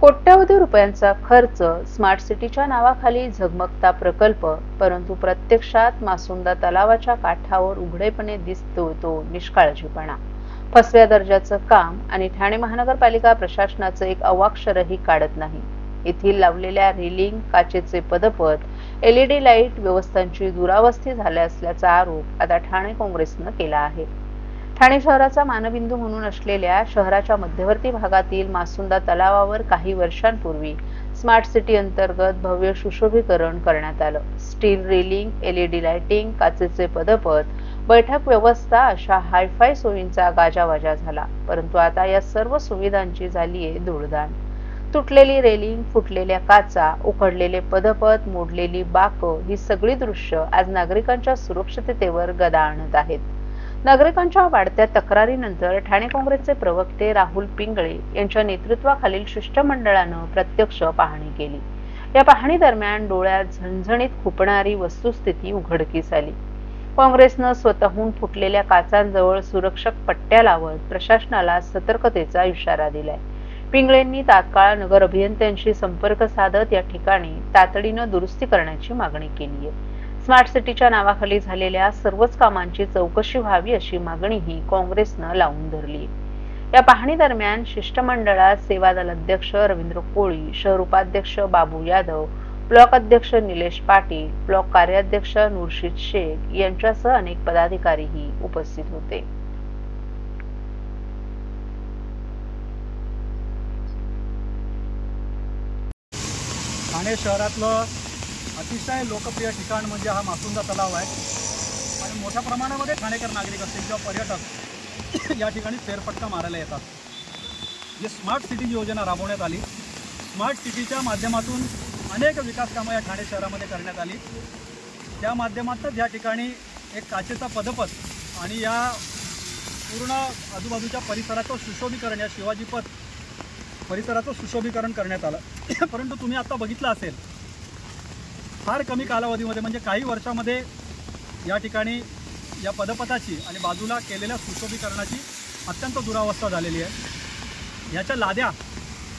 कोट्यवधी रुपयांचा खर्च, स्मार्ट सिटीच्या नावाखाली झगमगता प्रकल्प, परंतु प्रत्यक्षात मासुंदा तलावाच्या काठावर उघडेपणे दिसतो तो निष्काळजीपणा, फसव्या दर्जाचं काम आणि ठाणे महानगरपालिका प्रशासनाचं एक अवाक्षरही काढत नाही. येथील लावलेल्या रेलिंग, काचेचे पदपथ, LED लाईट व्यवस्थांची दुरावस्थी झाल्या असल्याचा आरोप आता ठाणे काँग्रेसनं केला आहे. ठाणे शहराचा मानबिंदू म्हणून असलेल्या शहराच्या मध्यवर्ती भागातील मासुंदा तलावावर काही वर्षांपूर्वी स्मार्ट सिटी अंतर्गत भव्य सुशोभीकरण करण्यात आलं. स्टील रेलिंग, LED लाइटिंग, काचेचे पदपथ, बैठक व्यवस्था अशा हायफाय सोयींचा गाजावाजा झाला. परंतु आता या सर्व सुविधांची झालीये धूळदाण. तुटलेली रेलिंग, फुटलेल्या काचा, उखडलेले पदपथ, मोडलेली बाकं ही सगळी दृश्य आज नागरिकांच्या सुरक्षिततेवर गदा आणत आहेत. नागरिकांच्या वाढत्या तक्रारीनंतर ठाणे काँग्रेसचे प्रवक्ते राहुल पिंगळे यांच्या नेतृत्वाखालील शिष्टमंडळानं प्रत्यक्ष पाहणी केली. या पाहणी दरम्यान डोळ्यात झणझणीत खुपणारी वस्तुस्थिती उघडकीस आली. काँग्रेसनं स्वतःहून फुटलेल्या काचांजवळ सुरक्षक पट्ट्या लावत प्रशासनाला सतर्कतेचा इशारा दिलाय. पिंगळेंनी तात्काळ नगर अभियंत्यांशी संपर्क साधत या ठिकाणी तातडीनं दुरुस्ती करण्याची मागणी केली आहे. स्मार्ट सिटीच्या नावाखाली झालेल्या सर्वच कामांची चौकशी व्हावी अशी मागणीही काँग्रेसनं लावून धरली. या पाहणी दरम्यान शिष्टमंडळात सेवादल अध्यक्ष रवींद्र कोळी, शहर उपाध्यक्ष बाबू यादव, ब्लॉक अध्यक्ष निलेश पाटील, ब्लॉक कार्याध्यक्ष नुरशीद शेख यांच्यासह अनेक पदाधिकारीही उपस्थित होते. ठाणे शहरातलं अतिशय लोकप्रिय ठिकाण म्हणजे हा मासुंदा तलाव आहे आणि मोठ्या प्रमाणामध्ये ठाणेकर नागरिक असतील किंवा पर्यटक या ठिकाणी फेरफटका मारायला येतात. जी स्मार्ट सिटी योजना राबवण्यात आली, स्मार्ट सिटीच्या माध्यमातून अनेक विकास कामं या ठाणे शहरामध्ये करण्यात आली. त्या माध्यमातून या ठिकाणी एक काचेचा पदपथ आणि या पूर्ण आजूबाजूच्या परिसराचं सुशोभीकरण, या शिवाजी पथ परिसराचं सुशोभीकरण करण्यात आलं. परंतु तुम्ही आता बघितलं असेल, फार कमी कालावधीमध्ये म्हणजे काही वर्षामध्ये या ठिकाणी या पदपथाची आणि बाजूला केलेल्या सुशोभीकरणाची अत्यंत दुरावस्था झालेली आहे. याच्या लाद्या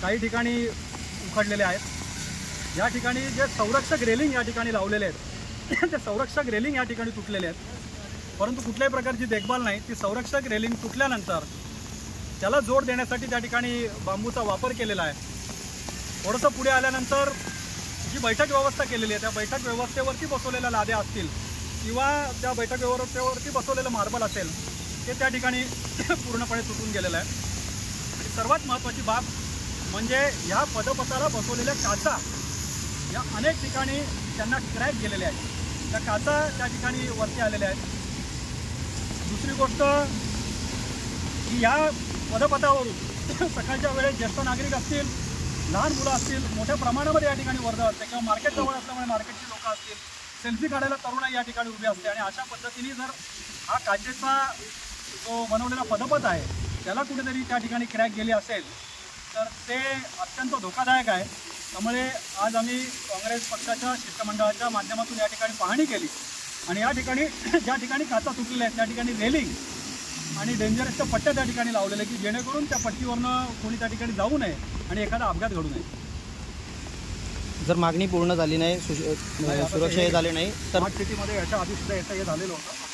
काही ठिकाणी उखडलेल्या आहेत. या ठिकाणी जे संरक्षक रेलिंग या ठिकाणी लावलेले आहेत ते संरक्षक रेलिंग या ठिकाणी तुटलेले आहेत, परंतु कुठल्याही प्रकारची देखभाल नाही. ती संरक्षक रेलिंग तुटल्यानंतर त्याला जोड देण्यासाठी त्या ठिकाणी बांबूचा वापर केलेला आहे. थोडंसं पुढे आल्यानंतर जी बैठक व्यवस्था केलेली आहे त्या बैठक व्यवस्थेवरती बसवलेल्या लाद्या असतील किंवा त्या बैठक व्यवस्थेवरती बसवलेलं मार्बल असेल ते त्या ठिकाणी पूर्णपणे तुटून गेलेलं आहे. सर्वात महत्त्वाची बाब म्हणजे ह्या पदपथाला बसवलेल्या काचा या अनेक ठिकाणी त्यांना क्रॅक गेलेल्या आहेत. त्या काचा त्या ठिकाणी वरती आलेल्या आहेत. दुसरी गोष्ट की या पदपथावरून सकाळच्या वेळेस ज्येष्ठ नागरिक असतील, लहान मुलं असतील, मोठ्या प्रमाणामध्ये या ठिकाणी वर्दळ असते किंवा मार्केट जवळ असल्यामुळे मार्केटची लोकं असतील, सेल्फी काढायला तरुणाई या ठिकाणी उभी असते आणि अशा पद्धतीने जर हा काचेचा जो बनवलेला पदपथ आहे त्याला कुठेतरी त्या ठिकाणी क्रॅक गेली असेल तर ते अत्यंत धोकादायक आहे. त्यामुळे आज आम्ही काँग्रेस पक्षाच्या शिष्टमंडळाच्या माध्यमातून या ठिकाणी पाहणी केली आणि या ठिकाणी ज्या ठिकाणी काचा तुटलेल्या आहेत त्या ठिकाणी रेलिंग आणि डेंजरसच्या पट्ट्या त्या ठिकाणी लावलेल्या की जेणेकरून त्या पट्टीवरनं कोणी त्या ठिकाणी जाऊ नये आणि एखादा अपघात घडू नये. जर मागणी पूर्ण झाली नाही, सुरक्षा झाली नाही तर स्मार्ट सिटीमध्ये याच्या आधी सुद्धा हे झालेलं होतं.